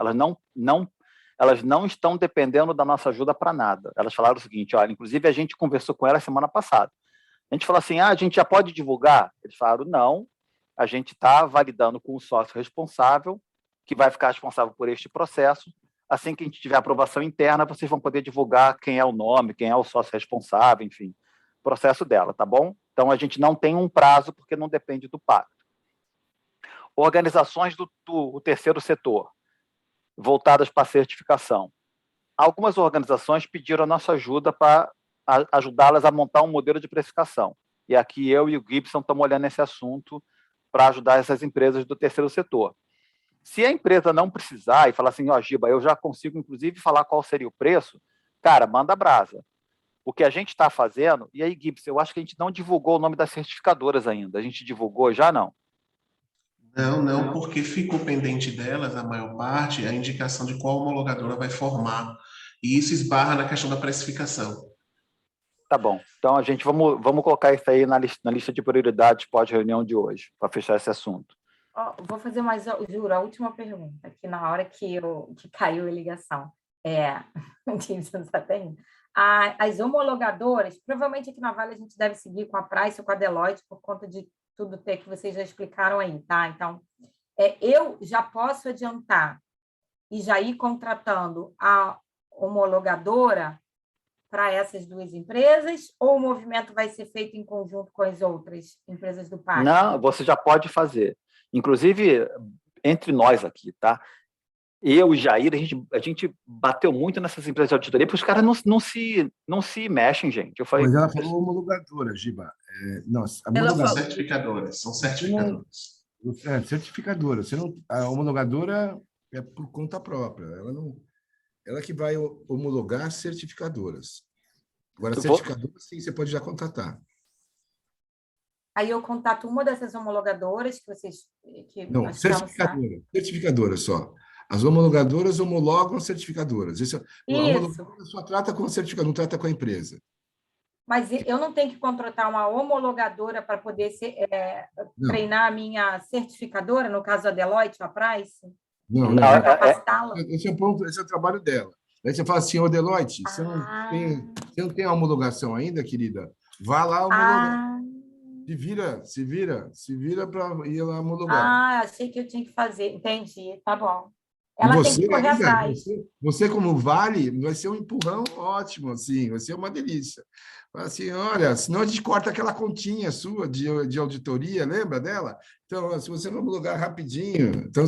Elas não estão dependendo da nossa ajuda para nada. Elas falaram o seguinte, olha, inclusive a gente conversou com elas semana passada. A gente falou assim, a gente já pode divulgar? Eles falaram, não, a gente está validando com o sócio responsável, que vai ficar responsável por este processo. Assim que a gente tiver aprovação interna, vocês vão poder divulgar quem é o nome, quem é o sócio responsável, enfim, processo dela, tá bom? Então, a gente não tem um prazo, porque não depende do pacto. Organizações do terceiro setor, voltadas para a certificação. Algumas organizações pediram a nossa ajuda para ajudá-las a montar um modelo de precificação. E aqui eu e o Gibson estamos olhando esse assunto para ajudar essas empresas do terceiro setor. Se a empresa não precisar e falar assim, Giba, eu já consigo, inclusive, falar qual seria o preço, cara, manda brasa. O que a gente está fazendo, e aí, Gibson, eu acho que a gente não divulgou o nome das certificadoras ainda. A gente divulgou já, não? Não, porque ficou pendente delas, a maior parte, a indicação de qual homologadora vai formar. E isso esbarra na questão da precificação. Tá bom. Então, vamos colocar isso aí na lista de prioridades pós-reunião de hoje, para fechar esse assunto. Vou fazer mais, juro, a última pergunta, que na hora que caiu a ligação. As homologadoras, provavelmente aqui na Vale a gente deve seguir com a Price ou com a Deloitte, por conta de tudo que vocês já explicaram aí, tá? Então, eu já posso adiantar e já ir contratando a homologadora para essas duas empresas, ou o movimento vai ser feito em conjunto com as outras empresas do pacto? Não, você já pode fazer. Inclusive, entre nós aqui, tá? Eu e Jair, a gente bateu muito nessas empresas de auditoria, porque os caras não se mexem, gente. Eu falei, mas ela falou homologadora, Giba. Certificadoras, são certificadoras. Certificadora. A homologadora é por conta própria. Ela que vai homologar certificadoras. Agora, certificadoras, sim, você pode já contratar. Aí eu contato uma dessas homologadoras que vocês... Não, certificadora só. As homologadoras homologam as certificadoras. A homologadora só trata com a certificadora, não trata com a empresa. Mas eu não tenho que contratar uma homologadora para poder treinar a minha certificadora, no caso a Deloitte, a Price? Não. Esse é o trabalho dela. Aí você fala assim, Deloitte, você não tem a homologação ainda, querida? Vá lá homologar. Se vira para ir lá homologar. Achei que eu tinha que fazer. Entendi, tá bom. Ela tem que correr atrás. Você, como Vale, vai ser um empurrão ótimo, assim, vai ser uma delícia. Assim, olha, senão a gente corta aquela continha sua de auditoria, lembra dela? Então, se você não homologar rapidinho, então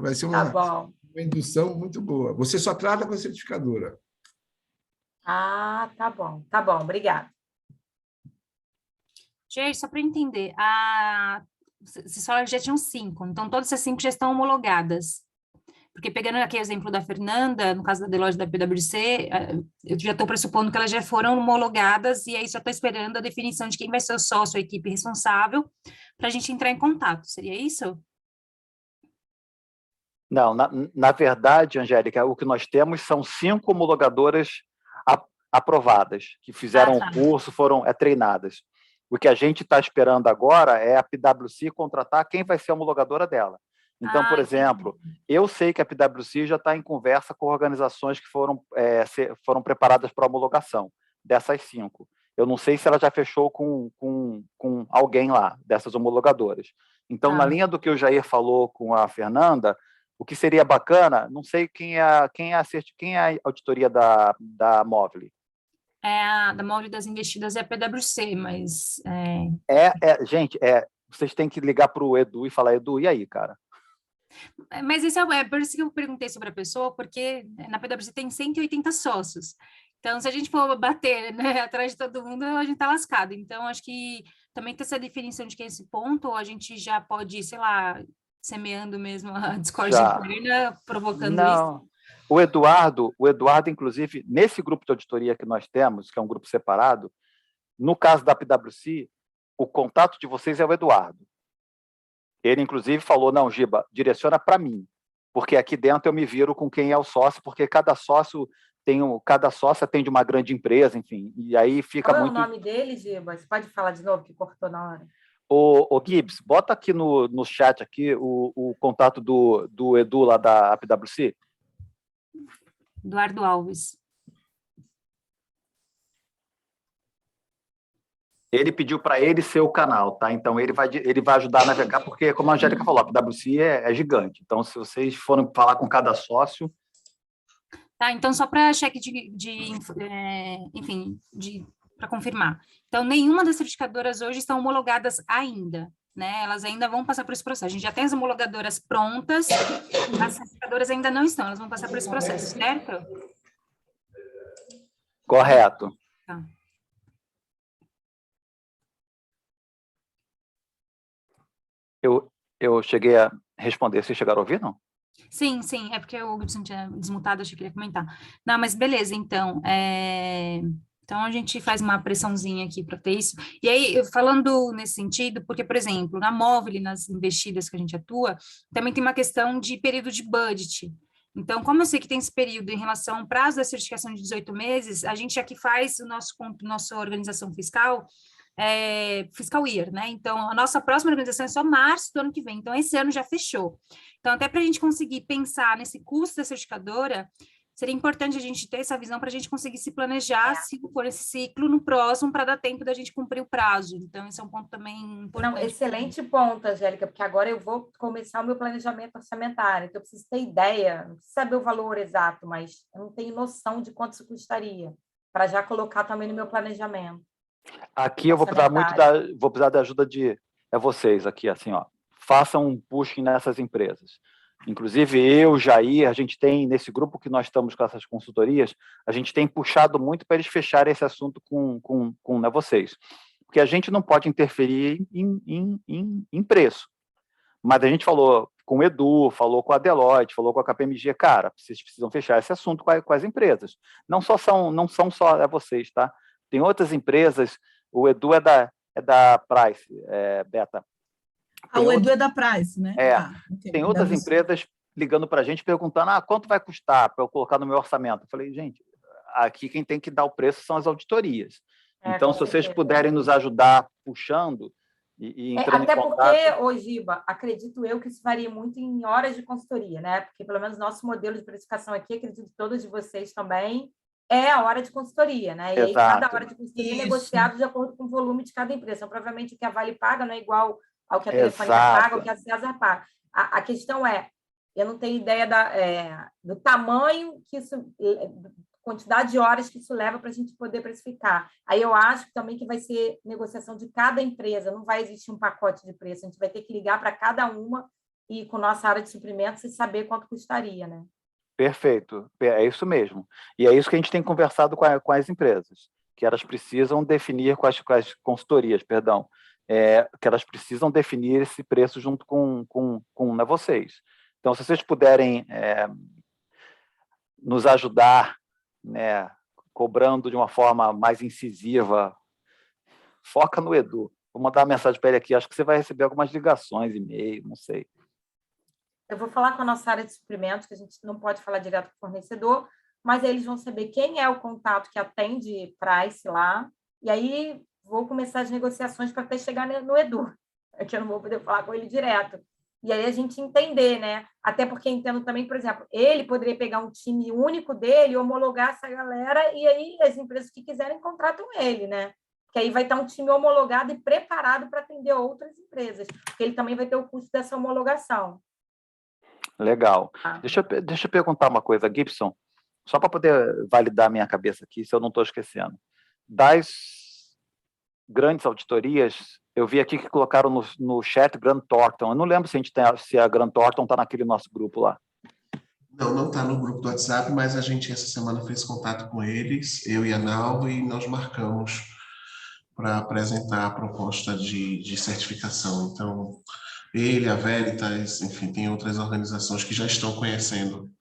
vai ser uma indução muito boa. Você só trata com a certificadora. Tá bom, obrigada. Jair, só para entender, vocês falaram que já tinham 5, então todas essas 5 já estão homologadas. Porque pegando aqui o exemplo da Fernanda, no caso da Deloitte da PwC, eu já estou pressupondo que elas já foram homologadas e aí só estou esperando a definição de quem vai ser o sócio, a equipe responsável, para a gente entrar em contato. Seria isso? Não, na verdade, Angélica, o que nós temos são 5 homologadoras aprovadas, que fizeram o curso, foram treinadas. O que a gente está esperando agora é a PwC contratar quem vai ser a homologadora dela. Então, por exemplo, eu sei que a PwC já está em conversa com organizações que foram preparadas para homologação, dessas 5. Eu não sei se ela já fechou com alguém lá, dessas homologadoras. Então, na linha do que o Jair falou com a Fernanda, o que seria bacana, não sei quem é a auditoria da Movile. Da Movile das Investidas é a PwC, mas... Gente, vocês têm que ligar para o Edu e falar, Edu, e aí, cara? Mas esse por isso que eu perguntei sobre a pessoa, porque na PwC tem 180 sócios. Então, se a gente for bater, né, atrás de todo mundo, a gente está lascado. Então, acho que também tem essa definição de que esse ponto, ou a gente já pode, sei lá, semeando mesmo a discórdia interna, provocando isso. O Eduardo, inclusive, nesse grupo de auditoria que nós temos, que é um grupo separado, no caso da PwC, o contato de vocês é o Eduardo. Ele, inclusive, falou, não, Giba, direciona para mim, porque aqui dentro eu me viro com quem é o sócio, porque cada sócio atende uma grande empresa, enfim, e aí fica Qual muito... Qual é o nome dele, Giba? Você pode falar de novo, que cortou na hora? O Gibbs, bota aqui no chat aqui o contato do Edu lá da PwC. Eduardo Alves. Ele pediu para ele ser o canal, tá? Então, ele vai ajudar a navegar, porque, como a Angélica falou, a PwC é gigante. Então, se vocês forem falar com cada sócio... Tá, então, só para cheque para confirmar. Então, nenhuma das certificadoras hoje estão homologadas ainda, né? Elas ainda vão passar por esse processo. A gente já tem as homologadoras prontas, as certificadoras ainda não estão, elas vão passar por esse processo, certo? Correto. Tá. Eu cheguei a responder. Vocês chegaram a ouvir, não? Sim, é porque o Gibson tinha desmutado, acho que queria comentar. Não, mas beleza, então. Então, a gente faz uma pressãozinha aqui para ter isso. E aí, falando nesse sentido, porque, por exemplo, na Movile, nas investidas que a gente atua, também tem uma questão de período de budget. Então, como eu sei que tem esse período em relação ao prazo da certificação de 18 meses, a gente aqui faz nossa organização fiscal, fiscal year, né? Então, a nossa próxima organização é só março do ano que vem. Então, esse ano já fechou. Então, até para a gente conseguir pensar nesse custo da certificadora, seria importante a gente ter essa visão para a gente conseguir se planejar, se for esse ciclo no próximo, para dar tempo da gente cumprir o prazo. Então, esse é um ponto também importante. Não, excelente ponto, Angélica, porque agora eu vou começar o meu planejamento orçamentário, então eu preciso ter ideia, não preciso saber o valor exato, mas eu não tenho noção de quanto isso custaria, para já colocar também no meu planejamento. Aqui eu vou precisar da ajuda de vocês aqui, assim, ó. Façam um pushing nessas empresas. Inclusive, eu, Jair, a gente tem, nesse grupo que nós estamos com essas consultorias, a gente tem puxado muito para eles fecharem esse assunto com vocês. Porque a gente não pode interferir em preço. Mas a gente falou com o Edu, falou com a Deloitte, falou com a KPMG, cara, vocês precisam fechar esse assunto com as empresas. Não são só vocês, tá? Tem outras empresas, o Edu é da Price, Beta. O Edu é da Price, né? Tem outras empresas ligando para a gente perguntando quanto vai custar para eu colocar no meu orçamento. Eu falei, gente, aqui quem tem que dar o preço são as auditorias. Então, se vocês puderem nos ajudar puxando e entrando até em contato... Até porque, Giba, acredito eu que isso varia muito em horas de consultoria, né? Porque, pelo menos, nosso modelo de precificação aqui, acredito que todos de vocês também, é a hora de consultoria, né? E aí, cada hora de consultoria é negociado de acordo com o volume de cada empresa. Então, provavelmente, o que a Vale paga não é igual ao que a Telefônica paga, ao que a César paga. A questão é, eu não tenho ideia do tamanho que isso, quantidade de horas que isso leva para a gente poder precificar. Aí eu acho também que vai ser negociação de cada empresa, não vai existir um pacote de preço, a gente vai ter que ligar para cada uma e com nossa área de suprimentos e saber quanto custaria, né? Perfeito, é isso mesmo. E é isso que a gente tem conversado com as empresas, que elas precisam definir com as consultorias, perdão, que elas precisam definir esse preço junto com vocês. Então, se vocês puderem nos ajudar, né, cobrando de uma forma mais incisiva, foca no Edu. Vou mandar uma mensagem para ele aqui, acho que você vai receber algumas ligações, e-mail, não sei. Eu vou falar com a nossa área de suprimentos, que a gente não pode falar direto com o fornecedor, mas aí eles vão saber quem é o contato que atende Price lá, e aí vou começar as negociações para até chegar no Edu, que eu não vou poder falar com ele direto. E aí a gente entender, né? Até porque entendo também, por exemplo, ele poderia pegar um time único dele, homologar essa galera, e aí as empresas que quiserem contratam ele, né? que aí vai estar um time homologado e preparado para atender outras empresas, porque ele também vai ter o custo dessa homologação. Legal. Tá? Deixa eu perguntar uma coisa, Gibson, só para poder validar minha cabeça aqui, se eu não estou esquecendo. Das grandes auditorias, eu vi aqui que colocaram no chat Grant Thornton. Eu não lembro se a Grant Thornton está naquele nosso grupo lá. Não está no grupo do WhatsApp, mas a gente essa semana fez contato com eles, eu e a Nalva, e nós marcamos para apresentar a proposta de certificação. Então, ele, a Veritas, enfim, tem outras organizações que já estão conhecendo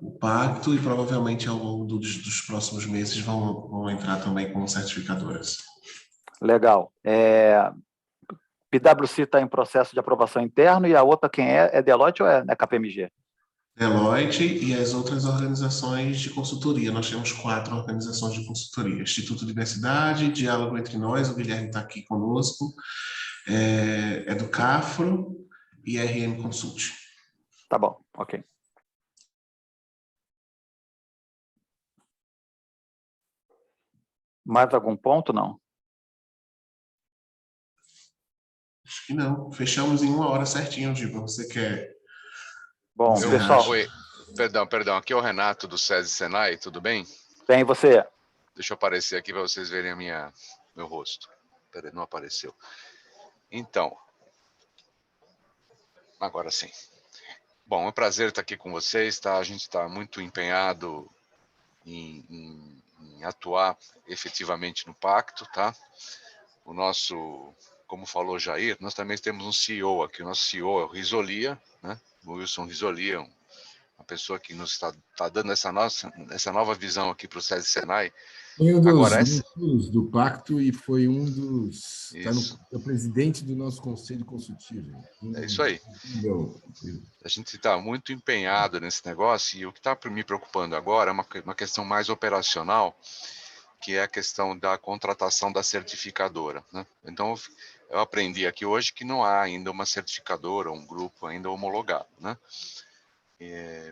o pacto e provavelmente ao longo dos próximos meses vão entrar também como certificadoras. Legal. PwC está em processo de aprovação interno e a outra quem é? É Deloitte ou é KPMG? Deloitte e as outras organizações de consultoria. Nós temos 4 organizações de consultoria. Instituto Diversidade, Diálogo Entre Nós, o Guilherme está aqui conosco, Educafro e RM Consult. Tá bom, ok. Mais algum ponto, não? Acho que não. Fechamos em 1 hora certinho, Giba. Você quer... Bom, pessoal... Oi, perdão. Aqui é o Renato do SESI Senai, tudo bem? Bem, você? Deixa eu aparecer aqui para vocês verem meu rosto. Peraí, não apareceu. Então, agora sim. Bom, é um prazer estar aqui com vocês, tá? A gente está muito empenhado em atuar efetivamente no pacto, tá? O nosso, como falou o Jair, nós também temos um CEO aqui, o nosso CEO é o Risolia, né? O Wilson Risolia, uma pessoa que nos está dando essa nova visão aqui para o SESI Senai. Foi um dos membros do pacto e foi um dos... é o presidente do nosso conselho consultivo. É isso aí. A gente está muito empenhado nesse negócio e o que está me preocupando agora é uma questão mais operacional, que é a questão da contratação da certificadora, né? Então, eu aprendi aqui hoje que não há ainda uma certificadora, um grupo ainda homologado, né?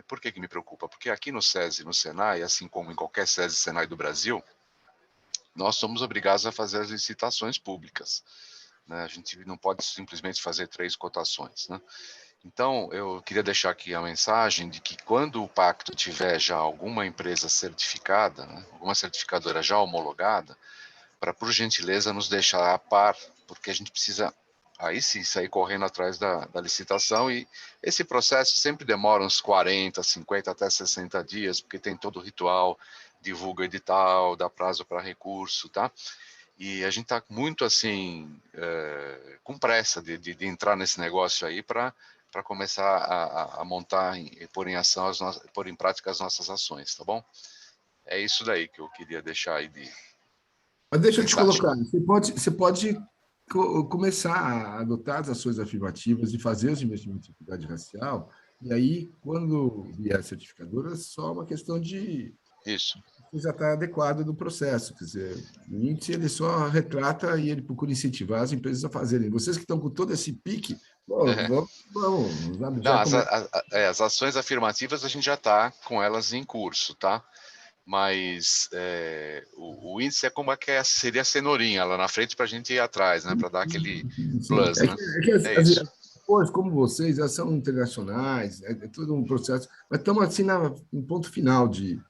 Por que me preocupa? Porque aqui no SESI, no Senai, assim como em qualquer SESI Senai do Brasil, nós somos obrigados a fazer as licitações públicas, né? A gente não pode simplesmente fazer 3 cotações, né? Então, eu queria deixar aqui a mensagem de que quando o pacto tiver já alguma empresa certificada, né, alguma certificadora já homologada, para, por gentileza, nos deixar a par, porque a gente precisa, aí sim, sair correndo atrás da licitação, e esse processo sempre demora uns 40, 50, até 60 dias, porque tem todo o ritual, divulga edital, dá prazo para recurso, tá? E a gente está muito, assim, com pressa de entrar nesse negócio aí para começar a montar e pôr em ação, pôr em prática as nossas ações, tá bom? É isso daí que eu queria deixar aí de... Mas deixa eu te colocar, você pode começar a adotar as ações afirmativas e fazer os investimentos em equidade racial, e aí, quando vier a certificadora, é só uma questão de... Isso. Já está adequado no processo, quer dizer, o índice ele só retrata e ele procura incentivar as empresas a fazerem. Vocês que estão com todo esse pique, vamos. Não, as ações afirmativas a gente já está com elas em curso, tá? Mas o índice é como seria a cenourinha lá na frente para a gente ir atrás, né? Para dar aquele plus, né? É isso. Depois, como vocês, elas são internacionais, é todo um processo, mas estamos assim no ponto final de...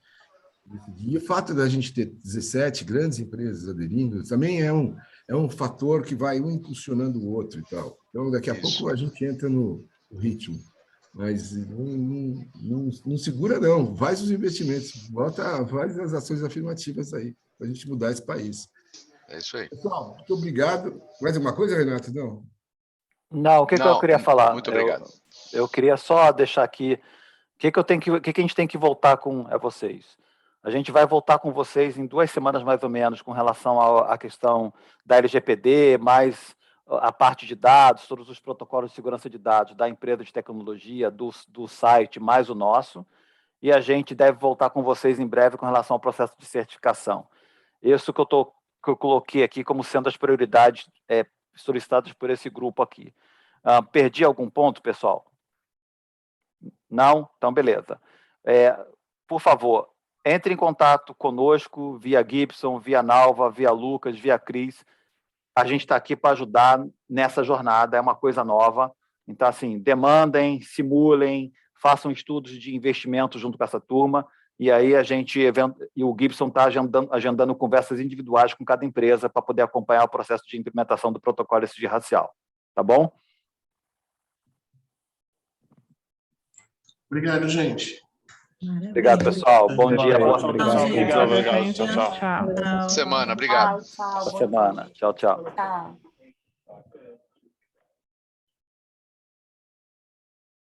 E o fato da gente ter 17 grandes empresas aderindo também é um fator que vai um impulsionando o outro e tal. Então, daqui a pouco a gente entra no ritmo. Mas não segura, não. Faz os investimentos, faz as ações afirmativas aí, para a gente mudar esse país. É isso aí. Pessoal, muito obrigado. Mais alguma coisa, Renato? Não? Não, o que eu queria falar? Muito obrigado. Eu queria só deixar aqui o que a gente tem que voltar com vocês. A gente vai voltar com vocês em 2 semanas, mais ou menos, com relação à questão da LGPD, mais a parte de dados, todos os protocolos de segurança de dados da empresa de tecnologia, do site, mais o nosso. E a gente deve voltar com vocês em breve com relação ao processo de certificação. Isso que eu coloquei aqui como sendo as prioridades solicitadas por esse grupo aqui. Perdi algum ponto, pessoal? Não? Então, beleza. Por favor, entre em contato conosco via Gibson, via Nalva, via Lucas, via Cris. A gente está aqui para ajudar nessa jornada, é uma coisa nova. Então, assim, demandem, simulem, façam estudos de investimento junto com essa turma, e aí e o Gibson está agendando conversas individuais com cada empresa para poder acompanhar o processo de implementação do protocolo ESG racial. Tá bom? Obrigado, gente. Obrigado, pessoal. Bom dia. Boa Obrigado, gente. Tchau. Boa semana, obrigado. Tchau, semana. Tchau, tchau. tchau.